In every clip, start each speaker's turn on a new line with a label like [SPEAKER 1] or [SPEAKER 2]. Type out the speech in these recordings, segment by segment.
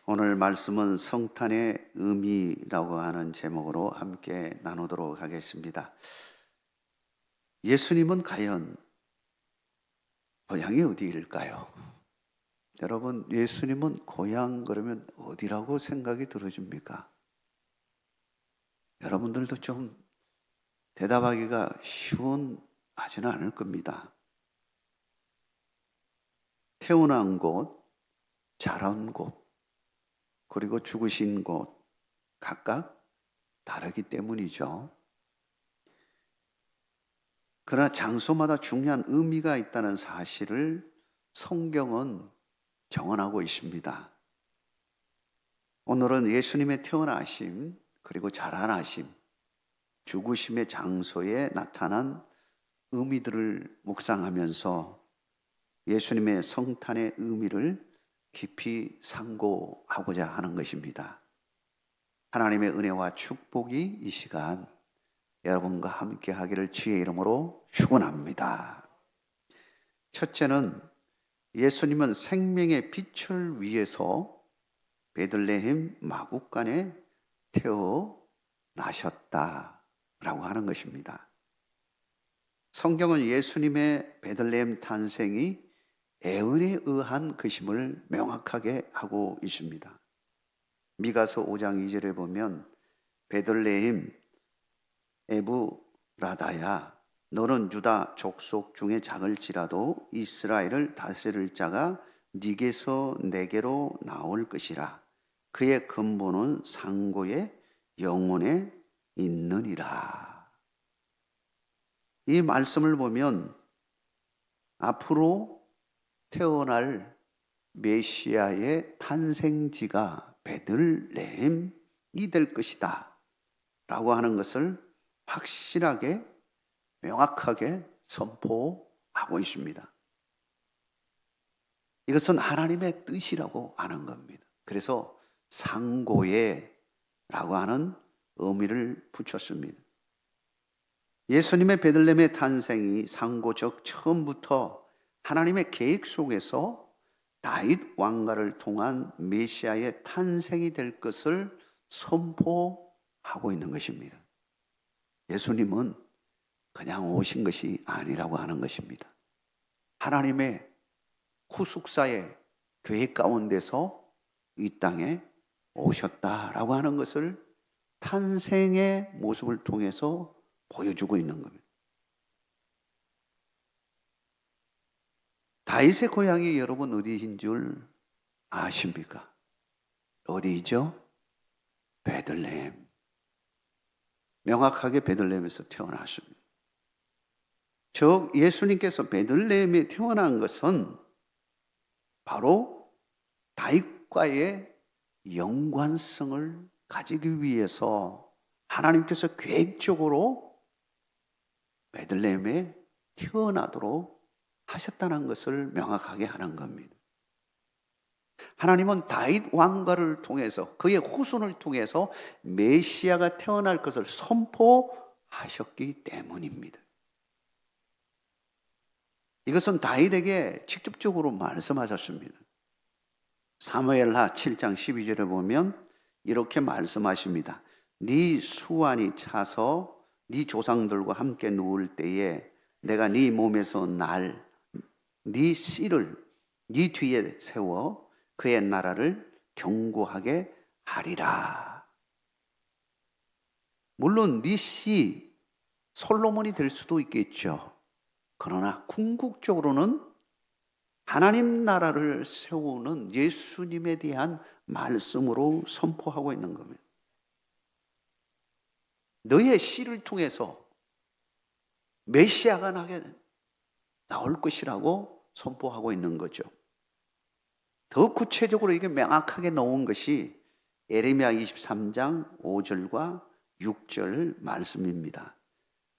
[SPEAKER 1] 오늘 말씀은 성탄의 의미라고 하는 제목으로 함께 나누도록 하겠습니다. 예수님은 과연 고향이 어디일까요? 여러분, 예수님은 고향 그러면 어디라고 생각이 들어집니까? 여러분들도 좀 대답하기가 쉬운하지는 않을 겁니다. 태어난 곳, 자란 곳, 그리고 죽으신 곳 각각 다르기 때문이죠. 그러나 장소마다 중요한 의미가 있다는 사실을 성경은 정언하고 있습니다. 오늘은 예수님의 태어나심, 그리고 자라나심, 죽으심의 장소에 나타난 의미들을 묵상하면서 예수님의 성탄의 의미를 깊이 상고하고자 하는 것입니다. 하나님의 은혜와 축복이 이 시간 여러분과 함께 하기를 주의 이름으로 축원합니다. 첫째는 예수님은 생명의 빛을 위해서 베들레헴 마구간에 태어나셨다라고 하는 것입니다. 성경은 예수님의 베들레헴 탄생이 애언에 의한 것임을 명확하게 하고 있습니다. 미가서 5장 2절에 보면 베들레헴 에브라다야 너는 유다 족속 중에 작을지라도 이스라엘을 다스릴 자가 네게서 내게로 나올 것이라. 그의 근본은 상고의 영혼에 있느니라. 이 말씀을 보면 앞으로 태어날 메시아의 탄생지가 베들레헴이 될 것이다 라고 하는 것을 확실하게 명확하게 선포하고 있습니다. 이것은 하나님의 뜻이라고 하는 겁니다. 그래서 상고예라고 하는 의미를 붙였습니다. 예수님의 베들레헴의 탄생이 상고적 처음부터 하나님의 계획 속에서 다윗 왕가를 통한 메시아의 탄생이 될 것을 선포하고 있는 것입니다. 예수님은 그냥 오신 것이 아니라고 하는 것입니다. 하나님의 구속사의 계획 가운데서 이 땅에 오셨다라고 하는 것을 탄생의 모습을 통해서 보여주고 있는 겁니다. 다윗의 고향이 여러분 어디인 줄 아십니까? 어디이죠? 베들레헴. 명확하게 베들레헴에서 태어났습니다. 즉 예수님께서 베들레헴에 태어난 것은 바로 다윗과의 연관성을 가지기 위해서 하나님께서 계획적으로 베들레헴에 태어나도록 하셨다는 것을 명확하게 하는 겁니다. 하나님은 다윗 왕가를 통해서 그의 후손을 통해서 메시아가 태어날 것을 선포하셨기 때문입니다. 이것은 다윗에게 직접적으로 말씀하셨습니다. 사무엘하 7장 12절에 보면 이렇게 말씀하십니다. 네 수완이 차서 네 조상들과 함께 누울 때에 내가 네 몸에서 네 씨를 네 뒤에 세워 그의 나라를 견고하게 하리라. 물론 네 씨 솔로몬이 될 수도 있겠죠. 그러나 궁극적으로는 하나님 나라를 세우는 예수님에 대한 말씀으로 선포하고 있는 겁니다. 너의 씨를 통해서 메시아가 나올 것이라고 선포하고 있는 거죠. 더 구체적으로 이게 명확하게 나온 것이 예레미야 23장 5절과 6절 말씀입니다.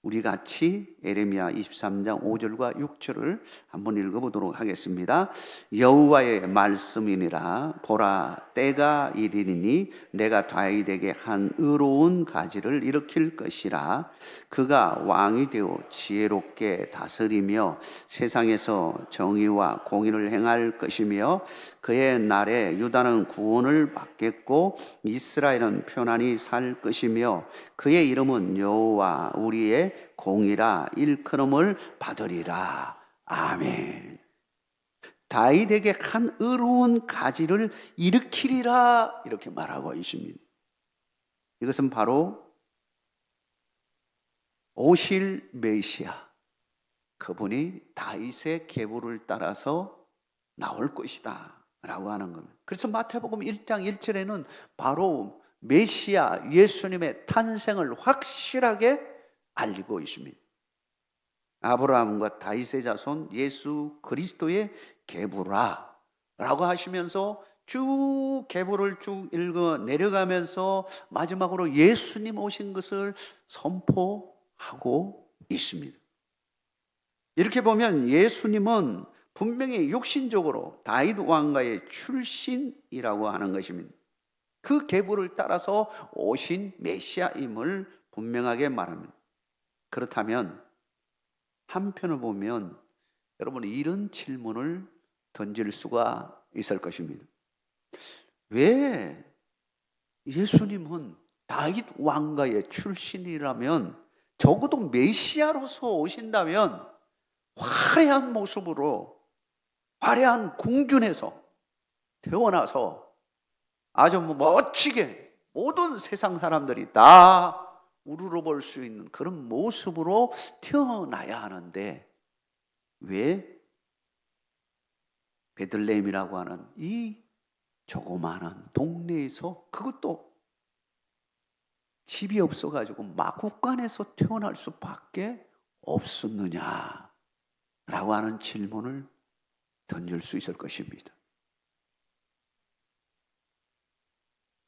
[SPEAKER 1] 우리 같이 에레미야 23장 5절과 6절을 한번 읽어보도록 하겠습니다. 여호와의 말씀이니라. 보라, 때가 이르리니 내가 다윗에게 한 의로운 가지를 일으킬 것이라. 그가 왕이 되어 지혜롭게 다스리며 세상에서 정의와 공의를 행할 것이며 그의 날에 유다는 구원을 받겠고 이스라엘은 편안히 살 것이며 그의 이름은 여호와 우리의 공이라 일컬음을 받으리라. 아멘. 다윗에게 한 의로운 가지를 일으키리라 이렇게 말하고 있습니다. 이것은 바로 오실 메시아, 그분이 다윗의 계보를 따라서 나올 것이다 라고 하는 겁니다. 그래서 마태복음 1장 1절에는 바로 메시아 예수님의 탄생을 확실하게 알리고 있습니다. 아브라함과 다윗의 자손 예수 그리스도의 계보라 라고 하시면서 쭉 계보를 쭉 읽어 내려가면서 마지막으로 예수님 오신 것을 선포하고 있습니다. 이렇게 보면 예수님은 분명히 육신적으로 다윗 왕가의 출신이라고 하는 것입니다. 그 계보를 따라서 오신 메시아임을 분명하게 말합니다. 그렇다면 한편을 보면 여러분이 이런 질문을 던질 수가 있을 것입니다. 왜 예수님은 다윗 왕가의 출신이라면 적어도 메시아로서 오신다면 화려한 모습으로 화려한 궁전에서 태어나서 아주 멋지게 모든 세상 사람들이 다 우러러볼 수 있는 그런 모습으로 태어나야 하는데 왜 베들레헴이라고 하는 이 조그마한 동네에서, 그것도 집이 없어가지고 마구간에서 태어날 수밖에 없었느냐라고 하는 질문을 던질 수 있을 것입니다.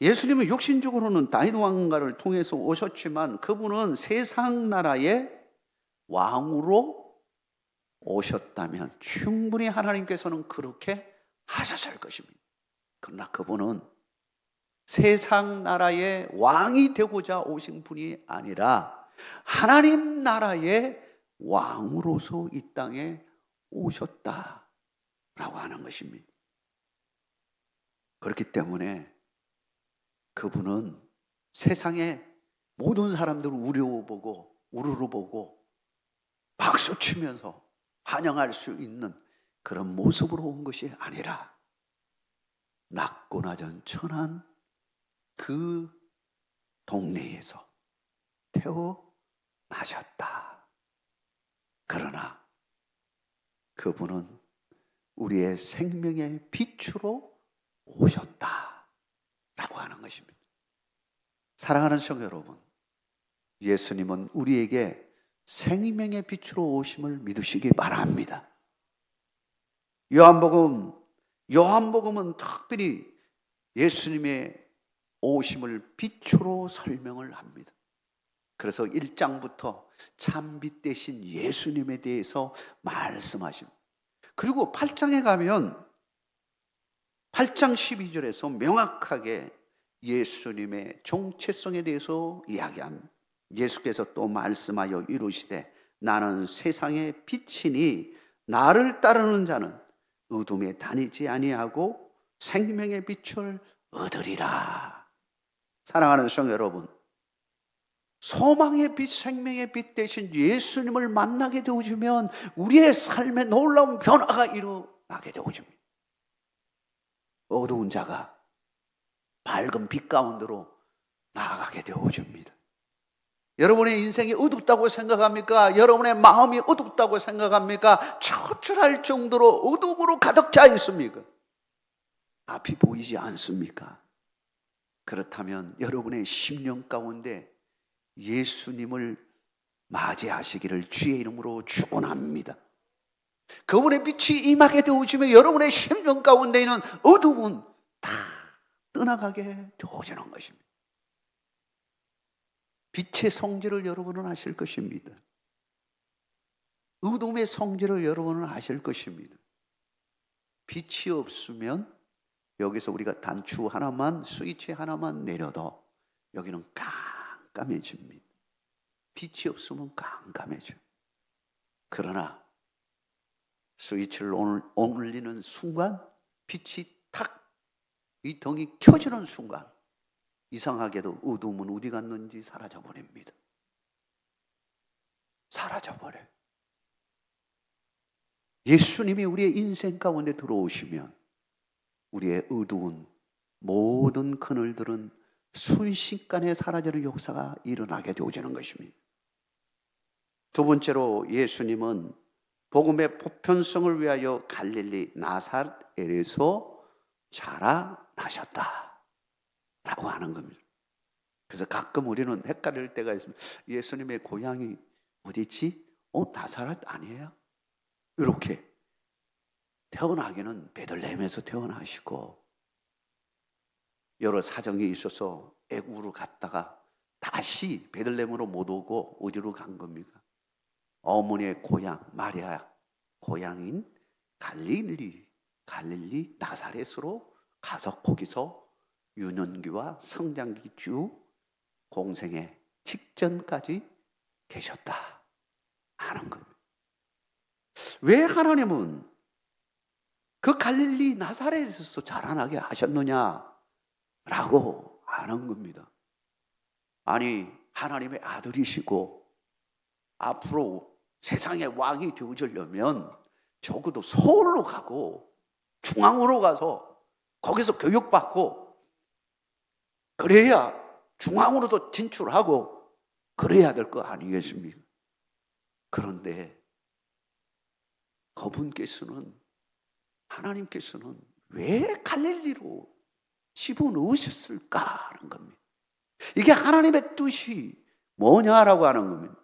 [SPEAKER 1] 예수님은 육신적으로는 다윗 왕가를 통해서 오셨지만 그분은 세상 나라의 왕으로 오셨다면 충분히 하나님께서는 그렇게 하셨을 것입니다. 그러나 그분은 세상 나라의 왕이 되고자 오신 분이 아니라 하나님 나라의 왕으로서 이 땅에 오셨다라고 하는 것입니다. 그렇기 때문에 그분은 세상의 모든 사람들을 우러러보고 박수치면서 환영할 수 있는 그런 모습으로 온 것이 아니라 낮고 낮은 천한 그 동네에서 태어나셨다. 그러나 그분은 우리의 생명의 빛으로 오셨다 라고 하는 것입니다. 사랑하는 성도 여러분, 예수님은 우리에게 생명의 빛으로 오심을 믿으시기 바랍니다. 요한복음은 특별히 예수님의 오심을 빛으로 설명을 합니다. 그래서 1장부터 참빛 되신 예수님에 대해서 말씀하십니다. 그리고 8장에 가면 8장 12절에서 명확하게 예수님의 정체성에 대해서 이야기합니다. 예수께서 또 말씀하여 이르시되 나는 세상의 빛이니 나를 따르는 자는 어둠에 다니지 아니하고 생명의 빛을 얻으리라. 사랑하는 성도 여러분, 소망의 빛, 생명의 빛 되신 예수님을 만나게 되어지면 우리의 삶에 놀라운 변화가 일어나게 되어집니다. 어두운 자가 밝은 빛 가운데로 나아가게 되어집니다. 여러분의 인생이 어둡다고 생각합니까? 여러분의 마음이 어둡다고 생각합니까? 초출할 정도로 어둠으로 가득 차 있습니까? 앞이 보이지 않습니까? 그렇다면 여러분의 심령 가운데 예수님을 맞이하시기를 주의 이름으로 축원합니다. 그분의 빛이 임하게 되어지면 여러분의 심령 가운데 있는 어둠은 다 떠나가게 되어지는 것입니다. 빛의 성질을 여러분은 아실 것입니다. 어둠의 성질을 여러분은 아실 것입니다. 빛이 없으면 여기서 우리가 단추 하나만, 스위치 하나만 내려도 여기는 깜깜해집니다. 빛이 없으면 깜깜해져. 그러나 스위치를 올리는 순간 빛이 탁 이 덩이 켜지는 순간 이상하게도 어둠은 어디 갔는지 사라져버립니다. 사라져버려요. 예수님이 우리의 인생 가운데 들어오시면 우리의 어두운 모든 그늘들은 순식간에 사라지는 역사가 일어나게 되어지는 것입니다. 두 번째로 예수님은 복음의 보편성을 위하여 갈릴리 나사렛에서 자라나셨다 라고 하는 겁니다. 그래서 가끔 우리는 헷갈릴 때가 있습니다. 예수님의 고향이 어디지? 나사렛 아니에요? 이렇게 태어나기는 베들레헴에서 태어나시고 여러 사정이 있어서 애국으로 갔다가 다시 베들레헴으로 못 오고 어디로 간 겁니까? 어머니의 고향 마리아 고향인 갈릴리 나사렛으로 가서 거기서 유년기와 성장기 주 공생의 직전까지 계셨다 하는 겁니다. 왜 하나님은 그 갈릴리 나사렛에서 자라나게 하셨느냐라고 하는 겁니다. 아니 하나님의 아들이시고 앞으로 세상의 왕이 되어주려면 적어도 서울로 가고 중앙으로 가서 거기서 교육받고 그래야 중앙으로도 진출하고 그래야 될 거 아니겠습니까? 그런데 그분께서는 하나님께서는 왜 갈릴리로 집어넣으셨을까 하는 겁니다. 이게 하나님의 뜻이 뭐냐라고 하는 겁니다.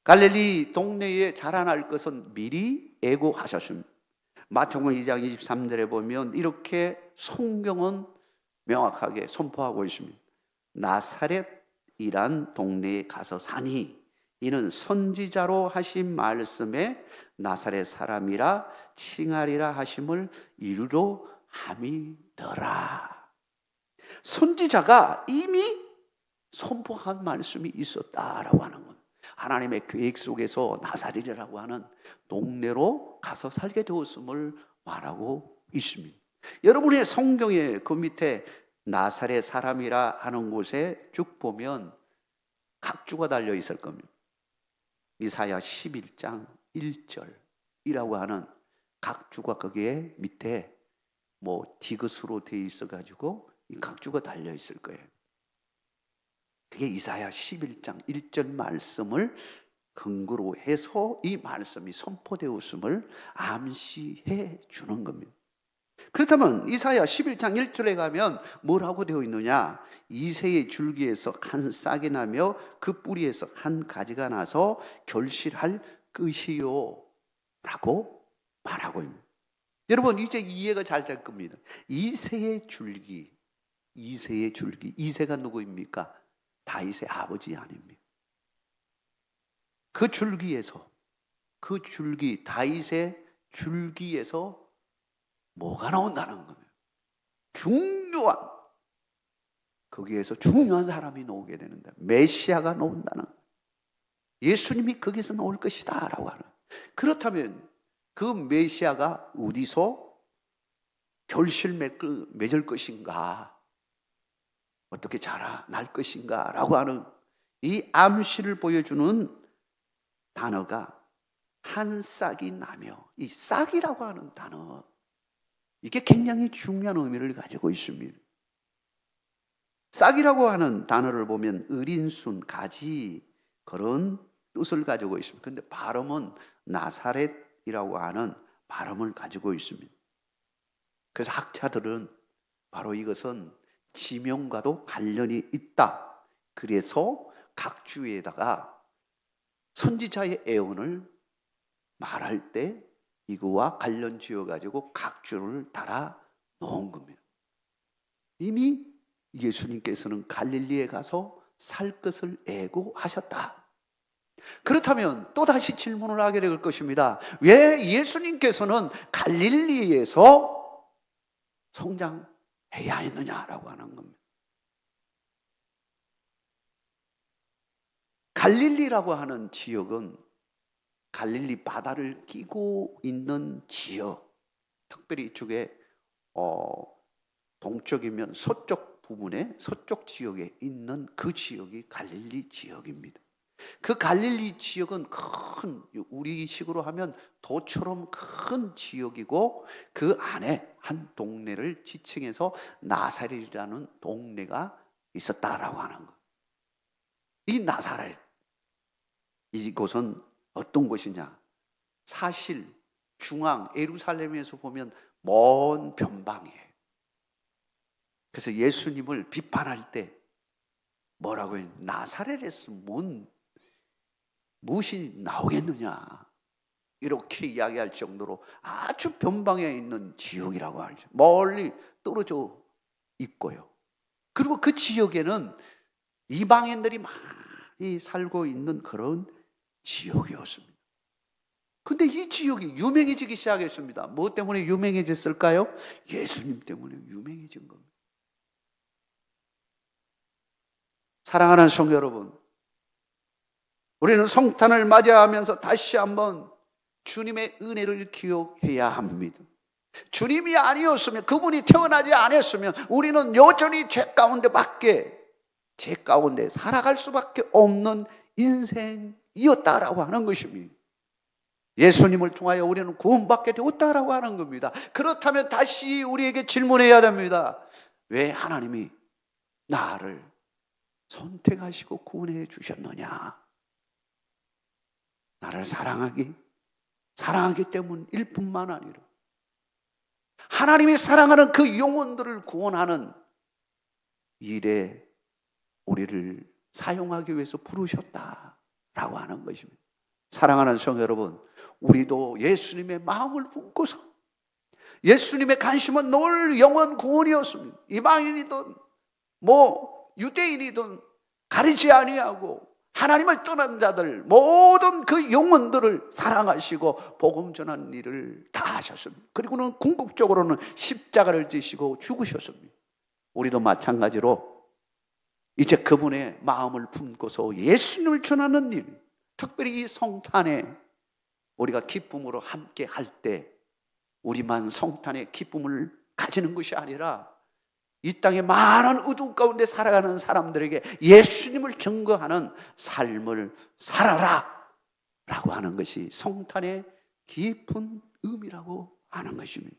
[SPEAKER 1] 갈릴리 동네에 자라날 것은 미리 예고하셨습니다. 마태복음 2장 23절에 보면 이렇게 성경은 명확하게 선포하고 있습니다. 나사렛이란 동네에 가서 사니 이는 선지자로 하신 말씀에 나사렛 사람이라 칭하리라 하심을 이루려 함이더라. 선지자가 이미 선포한 말씀이 있었다라고 하는 겁니다. 하나님의 계획 속에서 나사렛이라고 하는 동네로 가서 살게 되었음을 말하고 있습니다. 여러분의 성경에 그 밑에 나사렛 사람이라 하는 곳에 쭉 보면 각주가 달려 있을 겁니다. 이사야 11장 1절이라고 하는 각주가 거기에 밑에 디귿으로 되어 있어 가지고 이 각주가 달려 있을 거예요. 그게 이사야 11장 1절 말씀을 근거로 해서 이 말씀이 선포되었음을 암시해 주는 겁니다. 그렇다면 이사야 11장 1절에 가면 뭐라고 되어 있느냐? 이새의 줄기에서 한 싹이 나며 그 뿌리에서 한 가지가 나서 결실할 것이요 라고 말하고 있습니다. 여러분 이제 이해가 잘 될 겁니다. 이새의 줄기, 이새가 누구입니까? 다윗의 아버지 아닙니까? 그 줄기에서 다윗의 줄기에서 뭐가 나온다는 거예요? 거기에서 중요한 사람이 나오게 되는데 메시아가 나온다는 거예요. 예수님이 거기서 나올 것이다 라고 하는 거예요. 그렇다면 그 메시아가 어디서 결실 맺을 것인가? 어떻게 자라날 것인가? 라고 하는 이 암시를 보여주는 단어가 한 싹이 나며, 이 싹이라고 하는 단어, 이게 굉장히 중요한 의미를 가지고 있습니다. 싹이라고 하는 단어를 보면 어린 순, 가지 그런 뜻을 가지고 있습니다. 그런데 발음은 나사렛이라고 하는 발음을 가지고 있습니다. 그래서 학자들은 바로 이것은 지명과도 관련이 있다. 그래서 각주에다가 선지자의 예언을 말할 때 이거와 관련 지어가지고 각주를 달아 놓은 겁니다. 이미 예수님께서는 갈릴리에 가서 살 것을 애고하셨다. 그렇다면 또다시 질문을 하게 될 것입니다. 왜 예수님께서는 갈릴리에서 성장해야 했느냐라고 하는 겁니다. 갈릴리라고 하는 지역은 갈릴리 바다를 끼고 있는 지역, 특별히 이쪽에 동쪽이면 서쪽 부분에 서쪽 지역에 있는 그 지역이 갈릴리 지역입니다. 그 갈릴리 지역은 큰, 우리식으로 하면 도처럼 큰 지역이고 그 안에 한 동네를 지칭해서 나사렛이라는 동네가 있었다라고 하는 것. 이 나사렛, 이곳은 어떤 곳이냐? 사실 중앙 예루살렘에서 보면 먼 변방이에요. 그래서 예수님을 비판할 때 뭐라고 해요? 나사렛에서 무엇이 나오겠느냐? 이렇게 이야기할 정도로 아주 변방에 있는 지역이라고 하죠. 멀리 떨어져 있고요. 그리고 그 지역에는 이방인들이 많이 살고 있는 그런 지역이었습니다. 근데 이 지역이 유명해지기 시작했습니다. 뭐 때문에 유명해졌을까요? 예수님 때문에 유명해진 겁니다. 사랑하는 성도 여러분, 우리는 성탄을 맞이하면서 다시 한번 주님의 은혜를 기억해야 합니다. 주님이 아니었으면, 그분이 태어나지 않았으면 우리는 여전히 죄 가운데 살아갈 수밖에 없는 인생이었다라고 하는 것입니다. 예수님을 통하여 우리는 구원받게 되었다라고 하는 겁니다. 그렇다면 다시 우리에게 질문해야 됩니다. 왜 하나님이 나를 선택하시고 구원해 주셨느냐? 나를 사랑하기 때문일 뿐만 아니라 하나님이 사랑하는 그 영혼들을 구원하는 일에 우리를 사용하기 위해서 부르셨다라고 하는 것입니다. 사랑하는 성도 여러분, 우리도 예수님의 마음을 품고서 예수님의 관심은 늘 영혼 구원이었습니다. 이방인이든 유대인이든 가리지 아니하고 하나님을 떠난 자들 모든 그 영혼들을 사랑하시고 복음 전하는 일을 다 하셨습니다. 그리고는 궁극적으로는 십자가를 지시고 죽으셨습니다. 우리도 마찬가지로 이제 그분의 마음을 품고서 예수님을 전하는 일, 특별히 이 성탄에 우리가 기쁨으로 함께 할 때 우리만 성탄의 기쁨을 가지는 것이 아니라 이 땅에 많은 어두운 가운데 살아가는 사람들에게 예수님을 증거하는 삶을 살아라 라고 하는 것이 성탄의 깊은 의미라고 하는 것입니다.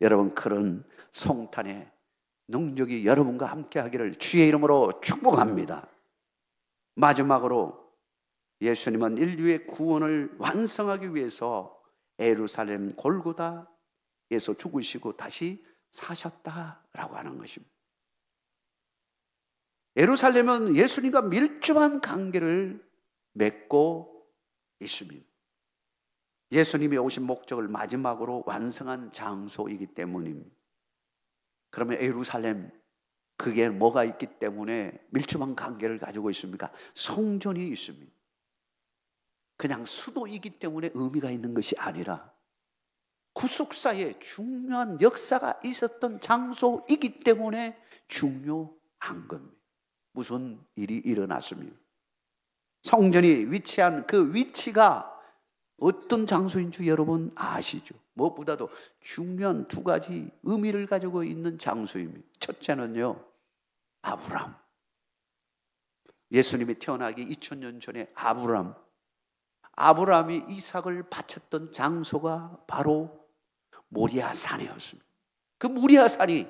[SPEAKER 1] 여러분, 그런 성탄의 능력이 여러분과 함께 하기를 주의 이름으로 축복합니다. 마지막으로 예수님은 인류의 구원을 완성하기 위해서 예루살렘 골고다에서 죽으시고 다시 사셨다라고 하는 것입니다. 예루살렘은 예수님과 밀접한 관계를 맺고 있습니다. 예수님이 오신 목적을 마지막으로 완성한 장소이기 때문입니다. 그러면 예루살렘, 그게 뭐가 있기 때문에 밀접한 관계를 가지고 있습니까? 성전이 있습니다. 그냥 수도이기 때문에 의미가 있는 것이 아니라 구속사에 중요한 역사가 있었던 장소이기 때문에 중요한 겁니다. 무슨 일이 일어났습니다. 성전이 위치한 그 위치가 어떤 장소인 줄 여러분 아시죠? 무엇보다도 중요한 두 가지 의미를 가지고 있는 장소입니다. 첫째는요, 아브람. 예수님이 태어나기 2000년 전에 아브람이 이삭을 바쳤던 장소가 바로 모리아산이었습니다. 그 모리아산이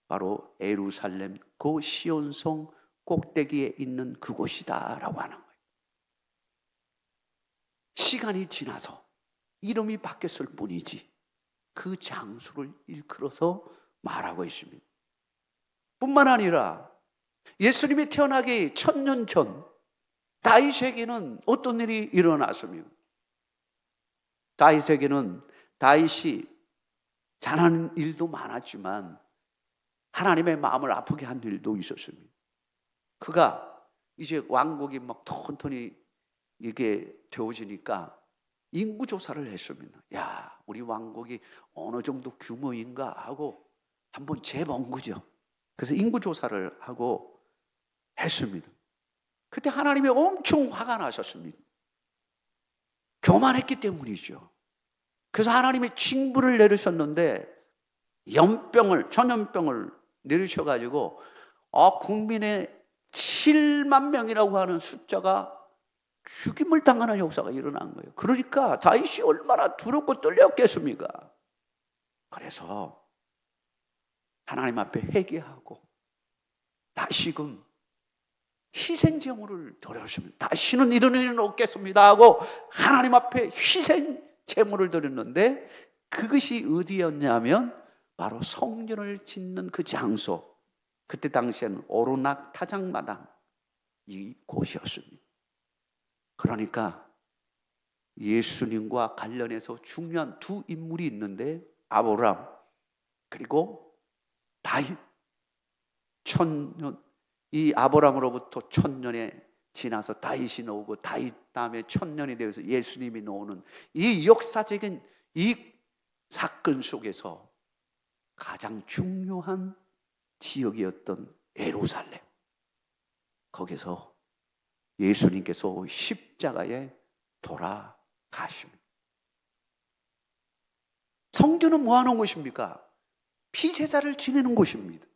[SPEAKER 1] 바로 예루살렘 그 시온성 꼭대기에 있는 그곳이다라고 하는 거예요. 시간이 지나서 이름이 바뀌었을 뿐이지 그 장소를 일컬어서 말하고 있습니다. 뿐만 아니라 예수님이 태어나기 1000년 전 다윗에게는 어떤 일이 일어났습니까? 다윗이 잘하는 일도 많았지만 하나님의 마음을 아프게 한 일도 있었습니다. 그가 이제 왕국이 막 턴턴히 이게 되어지니까 인구 조사를 했습니다. 야, 우리 왕국이 어느 정도 규모인가 하고 한번 재본 거죠. 그래서 인구 조사를 하고 했습니다. 그때 하나님이 엄청 화가 나셨습니다. 교만했기 때문이죠. 그래서 하나님이 징벌을 내리셨는데 전염병을 내리셔가지고 국민의 7만 명이라고 하는 숫자가 죽임을 당하는 역사가 일어난 거예요. 그러니까 다윗이 얼마나 두렵고 떨렸겠습니까? 그래서 하나님 앞에 회개하고 다시금 희생제물을 드렸습니다. 다시는 이런 일은 없겠습니다 하고 하나님 앞에 희생제물을 드렸는데 그것이 어디였냐면 바로 성전을 짓는 그 장소, 그때 당시에는 오르락 타작마당 이 곳이었습니다. 그러니까 예수님과 관련해서 중요한 두 인물이 있는데 아브라함 그리고 다윗. 이 아브라함으로부터 1000년에 지나서 다윗이 나오고 다윗 다음에 1000년이 되어서 예수님이 나오는 이 역사적인 이 사건 속에서 가장 중요한 지역이었던 예루살렘, 거기서 예수님께서 십자가에 돌아가십니다. 성전은 뭐 하는 곳입니까? 피제사를 지내는 곳입니다.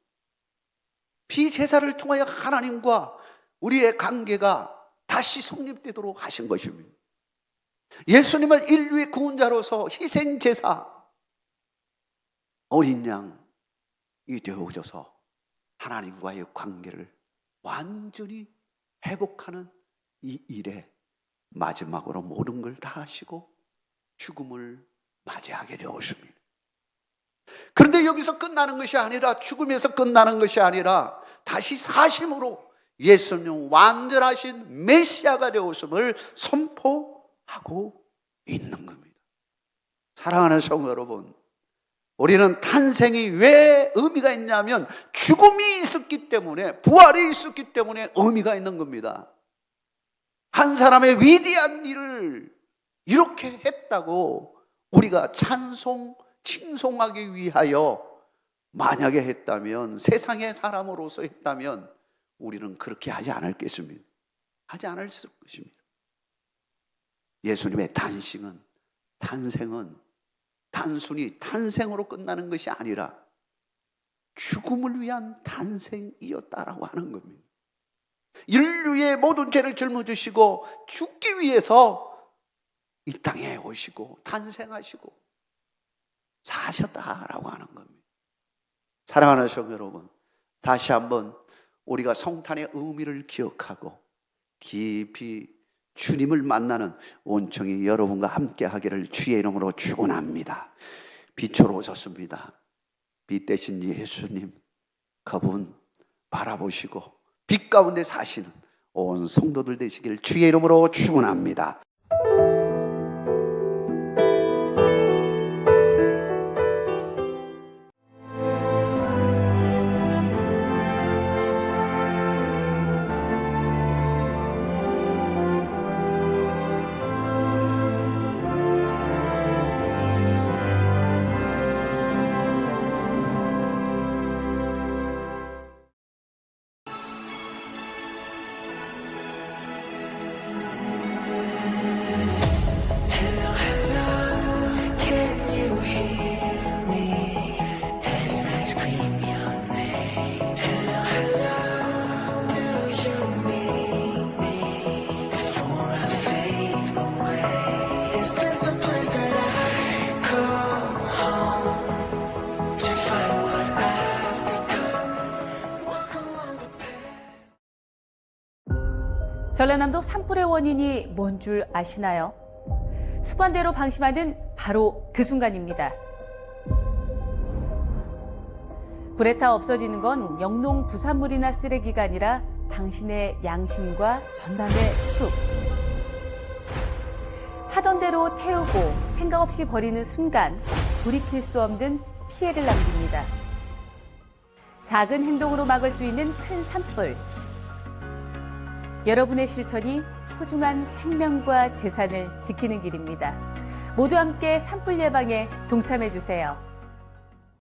[SPEAKER 1] 피제사를 통하여 하나님과 우리의 관계가 다시 성립되도록 하신 것입니다. 예수님은 인류의 구원자로서 희생제사 어린 양이 되어져서 하나님과의 관계를 완전히 회복하는 이 일에 마지막으로 모든 걸 다 하시고 죽음을 맞이하게 되었습니다. 그런데 여기서 끝나는 것이 아니라, 죽음에서 끝나는 것이 아니라 다시 사심으로 예수님 완전하신 메시아가 되었음을 선포하고 있는 겁니다. 사랑하는 성도 여러분, 우리는 탄생이 왜 의미가 있냐면 죽음이 있었기 때문에, 부활이 있었기 때문에 의미가 있는 겁니다. 한 사람의 위대한 일을 이렇게 했다고 우리가 칭송하기 위하여 만약에 했다면, 세상의 사람으로서 했다면 우리는 그렇게 하지 않았겠습니다. 하지 않았을 것입니다. 예수님의 탄생은 단순히 탄생으로 끝나는 것이 아니라 죽음을 위한 탄생이었다라고 하는 겁니다. 인류의 모든 죄를 짊어지시고 죽기 위해서 이 땅에 오시고 탄생하시고 사셨다라고 하는 겁니다. 사랑하는 성도 여러분, 다시 한번 우리가 성탄의 의미를 기억하고 깊이 주님을 만나는 온청이 여러분과 함께 하기를 주의 이름으로 축원합니다. 빛으로 오셨습니다. 빛 대신 예수님, 그분 바라보시고 빛 가운데 사시는 온 성도들 되시길 주의 이름으로 축원합니다.
[SPEAKER 2] 전라남도 산불의 원인이 뭔 줄 아시나요? 습관대로 방심하는 바로 그 순간입니다. 불에 타 없어지는 건 영농 부산물이나 쓰레기가 아니라 당신의 양심과 전남의 숲. 하던 대로 태우고 생각 없이 버리는 순간 돌이킬 수 없는 피해를 남깁니다. 작은 행동으로 막을 수 있는 큰 산불. 여러분의 실천이 소중한 생명과 재산을 지키는 길입니다. 모두 함께 산불 예방에 동참해 주세요.